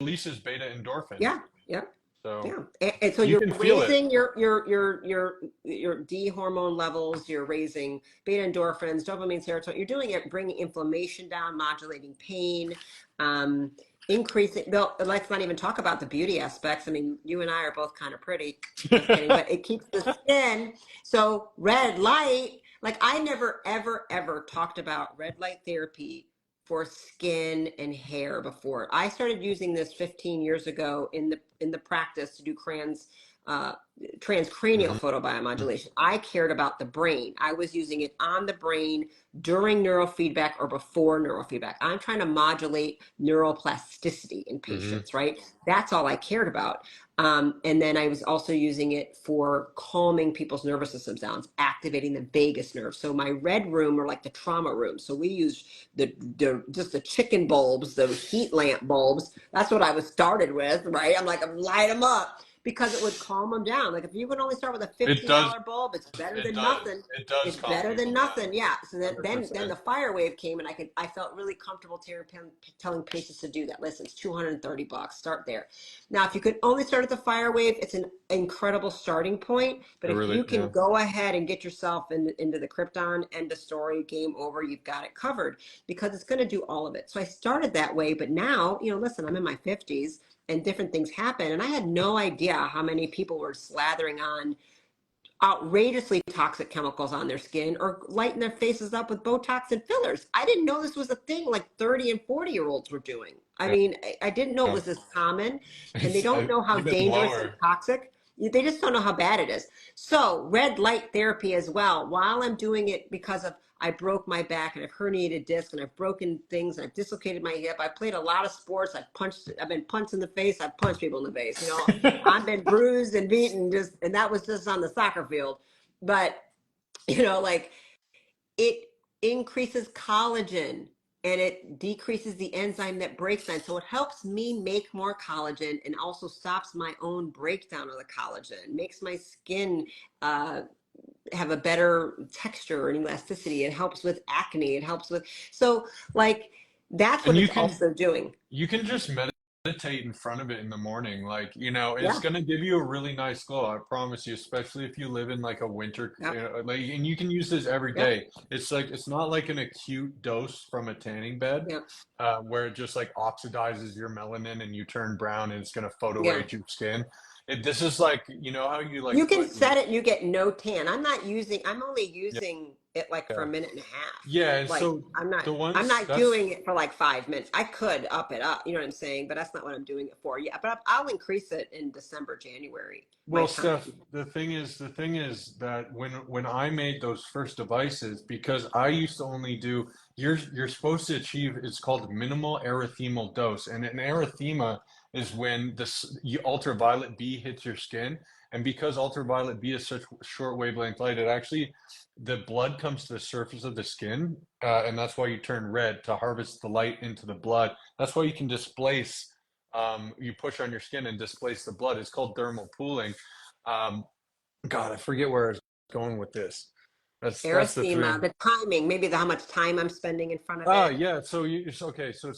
[SPEAKER 2] releases beta endorphin.
[SPEAKER 1] Yeah, yeah.
[SPEAKER 2] So
[SPEAKER 1] Yeah, and so
[SPEAKER 2] you
[SPEAKER 1] you're
[SPEAKER 2] can feel it.
[SPEAKER 1] raising your D hormone levels. You're raising beta endorphins, dopamine, serotonin. You're doing it, bringing inflammation down, modulating pain, um, increasing. Though, let's not even talk about the beauty aspects. I mean, you and I are both kind of pretty. Just kidding, but it keeps the skin. So red light, like I never ever ever talked about red light therapy for skin and hair before. I started using this 15 years ago in the practice to do uh, transcranial
[SPEAKER 2] Mhm.
[SPEAKER 1] photobiomodulation. I cared about the brain. I was using it on the brain during neurofeedback or before neurofeedback. I'm trying to modulate neuroplasticity in
[SPEAKER 2] Mhm.
[SPEAKER 1] patients, right? That's all I cared about. And then I was also using it for calming people's nervous systems down, activating the vagus nerve. So my red room are like the trauma room. So we use the just the chicken bulbs, the heat lamp bulbs. That's what I was started with, right? I'm like, light them up because it would calm them down. Like if you would only start with a
[SPEAKER 2] It
[SPEAKER 1] fifty
[SPEAKER 2] does.
[SPEAKER 1] dollar bulb, it's better
[SPEAKER 2] It
[SPEAKER 1] than
[SPEAKER 2] does.
[SPEAKER 1] nothing.
[SPEAKER 2] It does
[SPEAKER 1] It's
[SPEAKER 2] calm
[SPEAKER 1] better than
[SPEAKER 2] people down.
[SPEAKER 1] nothing. Yeah. So then
[SPEAKER 2] 100%.
[SPEAKER 1] the fire wave came, and I felt really comfortable telling patients to do that. Listen, it's $230. Start there. Now, if you could only start at the fire wave, it's an incredible starting point. But
[SPEAKER 2] It
[SPEAKER 1] if
[SPEAKER 2] really,
[SPEAKER 1] you can
[SPEAKER 2] yeah.
[SPEAKER 1] go ahead and get yourself into the Krypton, end of story, game over, you've got it covered because it's going to do all of it. So I started that way, but now, listen, I'm in my 50s and different things happen. And I had no idea how many people were slathering on outrageously toxic chemicals on their skin or lighting their faces up with Botox and fillers. I didn't know this was a thing like 30 and 40-year-olds were doing. I
[SPEAKER 2] Yeah.
[SPEAKER 1] mean, I didn't know it
[SPEAKER 2] Yeah.
[SPEAKER 1] was this common, and they
[SPEAKER 2] It's
[SPEAKER 1] don't know how
[SPEAKER 2] even
[SPEAKER 1] dangerous and
[SPEAKER 2] lower.
[SPEAKER 1] toxic. They just don't know how bad it is. So red light therapy as well, while I'm doing it because of I broke my back and I've herniated disc and I've broken things and I've dislocated my hip. I played a lot of sports. I've been punched in the face. I've punched people in the face. I've been bruised and beaten and that was just on the soccer field. But, like it increases collagen. and it decreases the enzyme that breaks them. So it helps me make more collagen and also stops my own breakdown of the collagen, makes my skin uh, have a better texture and elasticity. It helps with acne. It helps with, so like, that's what
[SPEAKER 2] And
[SPEAKER 1] it's also doing.
[SPEAKER 2] you can just meditate in front of it in the morning. Like, it's
[SPEAKER 1] Yeah.
[SPEAKER 2] gonna give you a really nice glow. I promise you, especially if you live in like a winter,
[SPEAKER 1] Yep.
[SPEAKER 2] like, and you can use this every
[SPEAKER 1] Yep.
[SPEAKER 2] day. It's not like an acute dose from a tanning bed,
[SPEAKER 1] Yep.
[SPEAKER 2] where it just like oxidizes your melanin and you turn brown and it's gonna
[SPEAKER 1] Yeah.
[SPEAKER 2] photoage your skin. This is like, how you like
[SPEAKER 1] You can
[SPEAKER 2] put,
[SPEAKER 1] set it and you get no tan. I'm only
[SPEAKER 2] yeah,
[SPEAKER 1] using it like for a minute and a half.
[SPEAKER 2] yeah. And
[SPEAKER 1] Like
[SPEAKER 2] so
[SPEAKER 1] I'm
[SPEAKER 2] the
[SPEAKER 1] I'm
[SPEAKER 2] ones
[SPEAKER 1] not
[SPEAKER 2] that's
[SPEAKER 1] doing it for like 5 minutes. I could up it up, you know what I'm saying? But that's not what I'm doing it for. Yeah, but I'll increase it in December, January, my
[SPEAKER 2] Well,
[SPEAKER 1] time.
[SPEAKER 2] Steph, the thing is that when I made those first devices, because I used to only do, you're supposed to achieve, it's called minimal erythemal dose, and an erythema is when ultraviolet B hits your skin, and because ultraviolet B is such short wavelength light, it actually, the blood comes to the surface of the skin, and that's why you turn red, to harvest the light into the blood. That's why you can displace, you push on your skin and displace the blood. It's called thermal pooling. um, God, I forget where I was going with this. That's the
[SPEAKER 1] Erythema,
[SPEAKER 2] three.
[SPEAKER 1] the timing, maybe how much time I'm spending in front of
[SPEAKER 2] Ah,
[SPEAKER 1] it.
[SPEAKER 2] yeah. So it's okay. So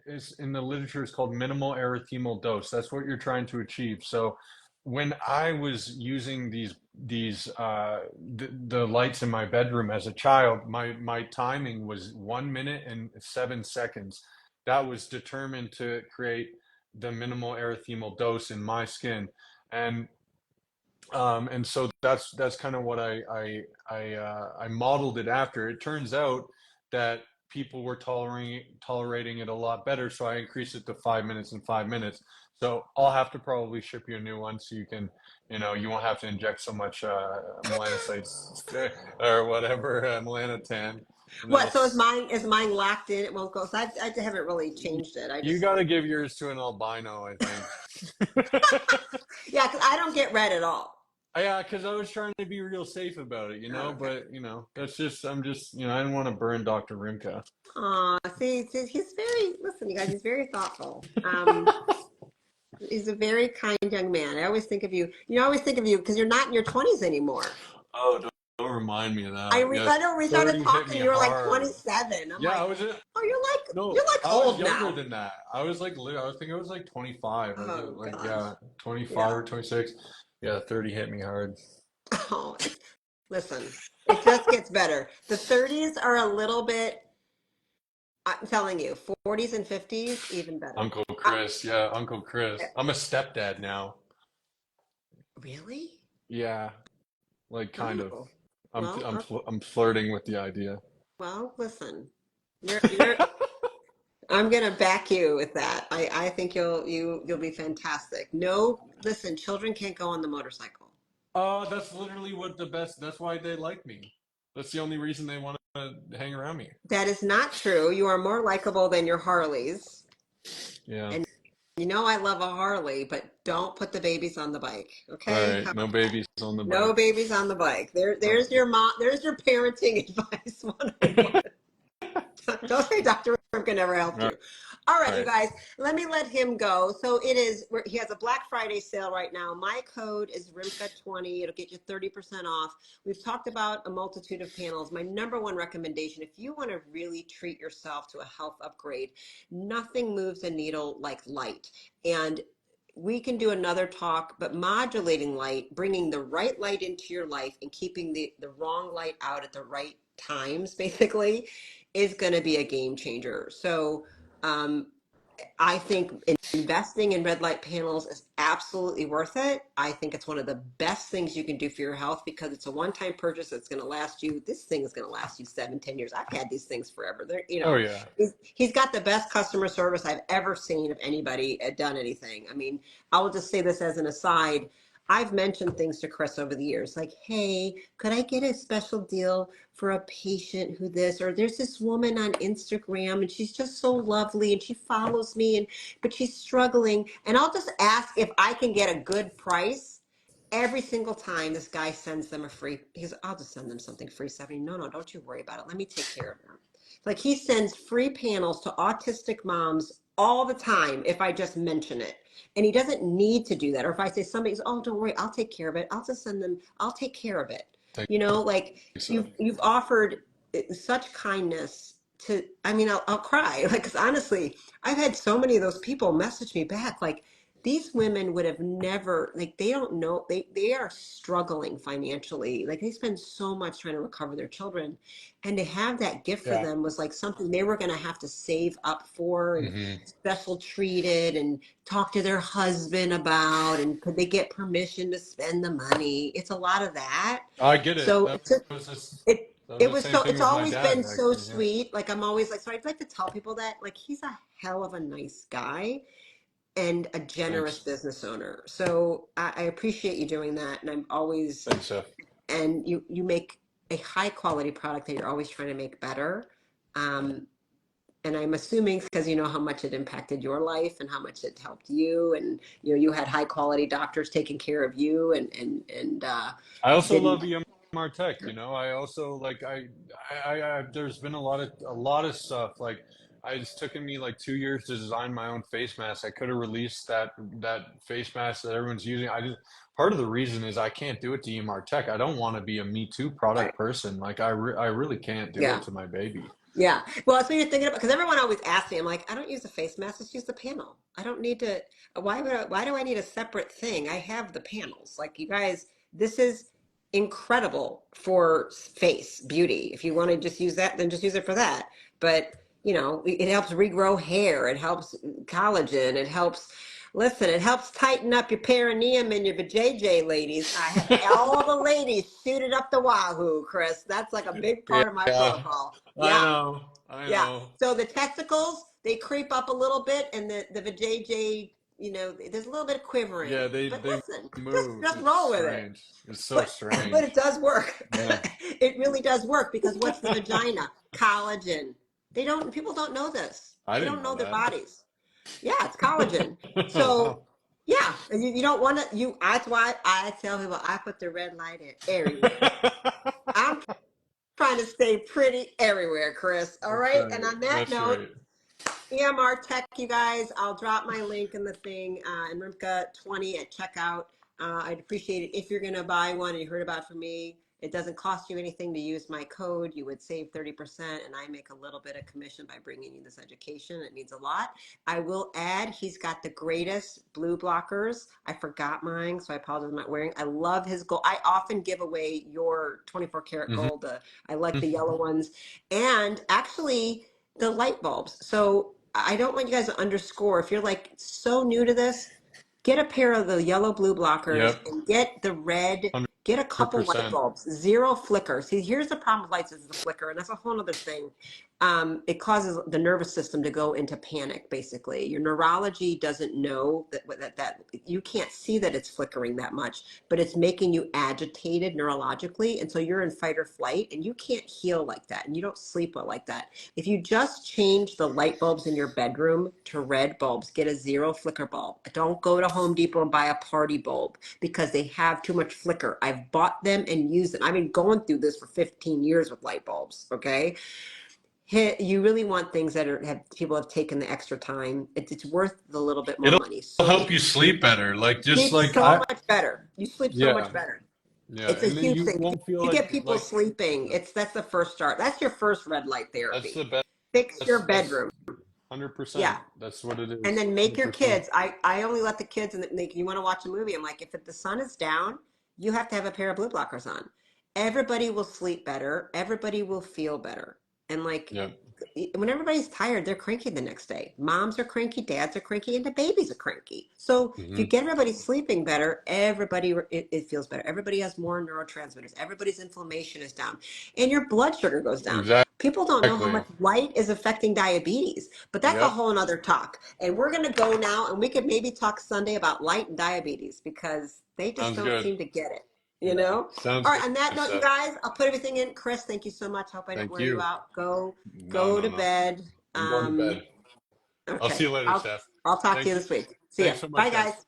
[SPEAKER 2] it's in the literature, it's called minimal erythemal dose. That's what you're trying to achieve. So when I was using the lights in my bedroom as a child, my timing was 1 minute and 7 seconds. That was determined to create the minimal erythemal dose in my skin. And and so that's kind of what I modeled it after. It turns out that people were tolerating it a lot better, so I increased it to 5 minutes and 5 minutes. So I'll have to probably ship you a new one so you can, you won't have to inject so much melanocytes or whatever, melanotan. And
[SPEAKER 1] What, so is mine locked in? It won't go. So I haven't really changed it. I
[SPEAKER 2] you
[SPEAKER 1] just
[SPEAKER 2] got to give yours to an albino, I think.
[SPEAKER 1] yeah, because I don't get red at all.
[SPEAKER 2] Yeah, because I was trying to be real safe about it,
[SPEAKER 1] Okay.
[SPEAKER 2] but I'm just, I didn't want to burn Dr. Rimka.
[SPEAKER 1] See, he's very, listen, you guys, he's very thoughtful. He's a very kind young man. I always think of you, I always think of you because you're not in your 20s anymore.
[SPEAKER 2] Oh, don't remind me of
[SPEAKER 1] I,
[SPEAKER 2] that.
[SPEAKER 1] re,
[SPEAKER 2] Yeah,
[SPEAKER 1] I know we started
[SPEAKER 2] 30 hit
[SPEAKER 1] talking,
[SPEAKER 2] me
[SPEAKER 1] you were like
[SPEAKER 2] hard.
[SPEAKER 1] 27. I'm
[SPEAKER 2] Yeah,
[SPEAKER 1] like, oh,
[SPEAKER 2] no,
[SPEAKER 1] you're like
[SPEAKER 2] I was
[SPEAKER 1] old
[SPEAKER 2] younger
[SPEAKER 1] now.
[SPEAKER 2] than that. I was like, I think I was like 25. I was
[SPEAKER 1] Oh
[SPEAKER 2] like,
[SPEAKER 1] gosh.
[SPEAKER 2] yeah, 25
[SPEAKER 1] Yeah.
[SPEAKER 2] or 26. Yeah, 30 hit me hard.
[SPEAKER 1] Oh, listen, it just gets better. The 30s are a little bit, I'm telling you, 40s and 50s, even better.
[SPEAKER 2] Uncle
[SPEAKER 1] Uh,
[SPEAKER 2] Chris. Yeah, Uncle Chris. I'm a stepdad now.
[SPEAKER 1] really?
[SPEAKER 2] Yeah, like kind of.
[SPEAKER 1] Oh, well,
[SPEAKER 2] I'm flirting with the idea.
[SPEAKER 1] well, listen, you're I'm gonna back you with that. I think you'll be fantastic. No, listen, children can't go on the motorcycle.
[SPEAKER 2] That's literally that's why they like me. That's the only reason they want to hang around me.
[SPEAKER 1] That is not true. You are more likable than your Harleys.
[SPEAKER 2] Yeah.
[SPEAKER 1] And I love a Harley, but don't put the babies on the bike.
[SPEAKER 2] All
[SPEAKER 1] Okay?
[SPEAKER 2] right.
[SPEAKER 1] How
[SPEAKER 2] No
[SPEAKER 1] about that?
[SPEAKER 2] babies on the
[SPEAKER 1] No
[SPEAKER 2] bike.
[SPEAKER 1] babies on the bike.
[SPEAKER 2] All
[SPEAKER 1] There's your mom. There's your parenting advice 101. Don't say Dr. Rimka never helped
[SPEAKER 2] right.
[SPEAKER 1] you. All
[SPEAKER 2] All
[SPEAKER 1] right, you
[SPEAKER 2] right.
[SPEAKER 1] guys, let me let him go. So he has a Black Friday sale right now. My code is RIMKA20. It'll get you 30% off. We've talked about a multitude of panels. My number one recommendation, if you want to really treat yourself to a health upgrade, nothing moves a needle like light. And we can do another talk, but modulating light, bringing the right light into your life and keeping the wrong light out at the right times, basically, is going to be a game changer. So um, I think investing in red light panels is absolutely worth it. I think it's one of the best things you can do for your health because it's a one-time purchase that's going to last you. This thing is going to last you 7, 10 years. I've had these things forever.
[SPEAKER 2] Oh yeah.
[SPEAKER 1] He's got the best customer service I've ever seen of anybody done anything. I mean, I will just say this as an aside. I've mentioned things to Chris over the years, like, hey, could I get a special deal for a patient who this, or there's this woman on Instagram and she's just so lovely and she follows me but she's struggling. And I'll just ask if I can get a good price. Every single time this guy sends them a free, I'll just send them something free, 70. No, don't you worry about it. Let me take care of them. Like he sends free panels to autistic moms all the time if I just mention it. And he doesn't need to do that. Or if I say somebody's, oh, don't worry, I'll take care of it. I'll just send them, I'll take care of it.
[SPEAKER 2] Think
[SPEAKER 1] You know, like
[SPEAKER 2] so.
[SPEAKER 1] you've offered such kindness to, I mean, I'll cry. Like, 'cause honestly, I've had so many of those people message me back, like, these women would have never, like, they don't know, they are struggling financially, like they spend so much trying to recover their children, and to have that gift for
[SPEAKER 2] Yeah.
[SPEAKER 1] them was like something they were going to have to save up for and
[SPEAKER 2] Hmm.
[SPEAKER 1] special treated and talk to their husband about, and could they get permission to spend the money. It's a lot of that.
[SPEAKER 2] I get it.
[SPEAKER 1] So
[SPEAKER 2] That
[SPEAKER 1] it's just
[SPEAKER 2] was just,
[SPEAKER 1] it
[SPEAKER 2] that was
[SPEAKER 1] it
[SPEAKER 2] the
[SPEAKER 1] was
[SPEAKER 2] same
[SPEAKER 1] so,
[SPEAKER 2] thing
[SPEAKER 1] it's
[SPEAKER 2] with my
[SPEAKER 1] always
[SPEAKER 2] dad,
[SPEAKER 1] been so
[SPEAKER 2] actually. Yeah.
[SPEAKER 1] sweet. Like I'm always like, so I'd like to tell people that, like, he's a hell of a nice guy and a generous
[SPEAKER 2] Thanks.
[SPEAKER 1] business owner. So I appreciate you doing that. And I'm always,
[SPEAKER 2] Thanks, Seth.
[SPEAKER 1] and you make a high quality product that you're always trying to make better. Um, and I'm assuming because you know how much it impacted your life and how much it helped you, and you know you had high quality doctors taking care of you, and
[SPEAKER 2] I also
[SPEAKER 1] didn't.
[SPEAKER 2] love EMR Tech. You know, I also like there's been a lot of stuff. Like, it's taken me like 2 years to design my own face mask. I could have released that face mask that everyone's using. I just Part of the reason is I can't do it to EMR Tech. I don't want to be a Me Too
[SPEAKER 1] Right.
[SPEAKER 2] product person. Like, I really can't do
[SPEAKER 1] Yeah.
[SPEAKER 2] it to my baby.
[SPEAKER 1] Yeah. Well, that's what you're thinking about, because everyone always asks me, I'm like, I don't use a face mask, just use the panel. I don't need to, why do I need a separate thing? I have the panels. Like, you guys, this is incredible for face beauty. If you want to just use that, then just use it for that. But, you know, it helps regrow hair, it helps collagen, it helps, listen, it helps tighten up your perineum and your vajayjay, ladies. I have all the ladies shooting up the wahoo, Chris. That's like a big part of my
[SPEAKER 2] Yeah,
[SPEAKER 1] protocol.
[SPEAKER 2] I
[SPEAKER 1] Yeah.
[SPEAKER 2] know. I
[SPEAKER 1] Yeah.
[SPEAKER 2] know.
[SPEAKER 1] So the testicles, they creep up a little bit, and the vajayjay, you know, there's a little bit of
[SPEAKER 2] Yeah,
[SPEAKER 1] quivering.
[SPEAKER 2] they
[SPEAKER 1] But
[SPEAKER 2] they
[SPEAKER 1] listen,
[SPEAKER 2] move.
[SPEAKER 1] just
[SPEAKER 2] It's
[SPEAKER 1] roll with it.
[SPEAKER 2] strange. It's so
[SPEAKER 1] But
[SPEAKER 2] strange.
[SPEAKER 1] it does work.
[SPEAKER 2] Yeah.
[SPEAKER 1] It really does work, because what's the vagina? Collagen. They don't. People don't know this.
[SPEAKER 2] I
[SPEAKER 1] They
[SPEAKER 2] didn't
[SPEAKER 1] don't
[SPEAKER 2] know
[SPEAKER 1] know their
[SPEAKER 2] that.
[SPEAKER 1] bodies. Yeah, it's collagen.
[SPEAKER 2] Wow.
[SPEAKER 1] So yeah, and you don't want to. You. That's why I tell people I put the red light in everywhere. I'm trying to stay pretty everywhere, Chris. All
[SPEAKER 2] That's
[SPEAKER 1] right.
[SPEAKER 2] right.
[SPEAKER 1] And on that
[SPEAKER 2] That's
[SPEAKER 1] note,
[SPEAKER 2] right.
[SPEAKER 1] EMR Tech, you guys, I'll drop my link in the thing, and Rimka 20 at checkout. I'd appreciate it if you're going to buy one and you heard about it from me. It doesn't cost you anything to use my code. You would save 30%, and I make a little bit of commission by bringing you this education. It means a lot. I will add, he's got the greatest blue blockers. I forgot mine, so I apologize, I'm not wearing. I love his gold. I often give away your 24 karat
[SPEAKER 2] Hmm.
[SPEAKER 1] gold. I like the yellow ones. And actually, the light bulbs. So I don't want you guys to underscore. If you're like so new to this, get a pair of the yellow blue blockers
[SPEAKER 2] Yep.
[SPEAKER 1] and get the red. Get a couple light
[SPEAKER 2] 100%.
[SPEAKER 1] bulbs. Zero flicker. See, here's the problem with lights, is the flicker, and that's a whole other thing. It causes the nervous system to go into panic. Basically, your neurology doesn't know that you can't see that it's flickering that much, but it's making you agitated neurologically, and so you're in fight or flight, and you can't heal like that, and you don't sleep well like that. If you just change the light bulbs in your bedroom to red bulbs, get a zero flicker bulb. Don't go to Home Depot and buy a party bulb, because they have too much flicker. I've bought them and used them. I've been going through this for 15 years with light bulbs. Okay. You really want things that people have taken the extra time. It's worth the little bit more
[SPEAKER 2] It'll
[SPEAKER 1] money. So
[SPEAKER 2] help
[SPEAKER 1] many,
[SPEAKER 2] you sleep better. Like, just
[SPEAKER 1] sleep
[SPEAKER 2] like
[SPEAKER 1] so much better. You sleep so much
[SPEAKER 2] yeah,
[SPEAKER 1] better.
[SPEAKER 2] yeah,
[SPEAKER 1] It's a
[SPEAKER 2] and then
[SPEAKER 1] huge
[SPEAKER 2] you
[SPEAKER 1] thing.
[SPEAKER 2] won't feel
[SPEAKER 1] You
[SPEAKER 2] like
[SPEAKER 1] get people
[SPEAKER 2] like
[SPEAKER 1] sleeping. That's the first start. That's your first red light
[SPEAKER 2] that's
[SPEAKER 1] therapy.
[SPEAKER 2] the best.
[SPEAKER 1] Fix your
[SPEAKER 2] That's
[SPEAKER 1] bedroom. Yeah.
[SPEAKER 2] 100%. That's what it
[SPEAKER 1] And
[SPEAKER 2] is.
[SPEAKER 1] then make your
[SPEAKER 2] 100%.
[SPEAKER 1] kids. I only let the kids, and you want to watch a movie. I'm like, if the sun is down, you have to have a pair of blue blockers on. Everybody will sleep better. Everybody will feel better. And like,
[SPEAKER 2] Yeah.
[SPEAKER 1] when everybody's tired, they're cranky the next day. Moms are cranky, dads are cranky, and the babies are cranky. So if you
[SPEAKER 2] Hmm.
[SPEAKER 1] get everybody sleeping better, it feels better. Everybody has more neurotransmitters. Everybody's inflammation is down, and your blood sugar goes down. People don't know how
[SPEAKER 2] Exactly.
[SPEAKER 1] much light is affecting diabetes, but that's a
[SPEAKER 2] Yep.
[SPEAKER 1] whole nother talk. And we're going to go now, and we could maybe talk Sunday about light and diabetes, because they just
[SPEAKER 2] Sounds
[SPEAKER 1] don't
[SPEAKER 2] good.
[SPEAKER 1] seem to get it. You
[SPEAKER 2] Yeah.
[SPEAKER 1] know?
[SPEAKER 2] Sounds
[SPEAKER 1] All
[SPEAKER 2] good,
[SPEAKER 1] right. On that note, you
[SPEAKER 2] Seth.
[SPEAKER 1] guys, I'll put everything in. Chris, thank you so much. Hope I don't
[SPEAKER 2] Thank
[SPEAKER 1] wear you
[SPEAKER 2] you.
[SPEAKER 1] out. Go
[SPEAKER 2] No,
[SPEAKER 1] go
[SPEAKER 2] no,
[SPEAKER 1] to
[SPEAKER 2] no.
[SPEAKER 1] bed.
[SPEAKER 2] I'm going to bed. I'll see
[SPEAKER 1] Okay.
[SPEAKER 2] you later,
[SPEAKER 1] I'll
[SPEAKER 2] Seth.
[SPEAKER 1] Talk to you
[SPEAKER 2] Thanks.
[SPEAKER 1] this week. See ya.
[SPEAKER 2] Thanks so much,
[SPEAKER 1] Bye,
[SPEAKER 2] guys.
[SPEAKER 1] guys.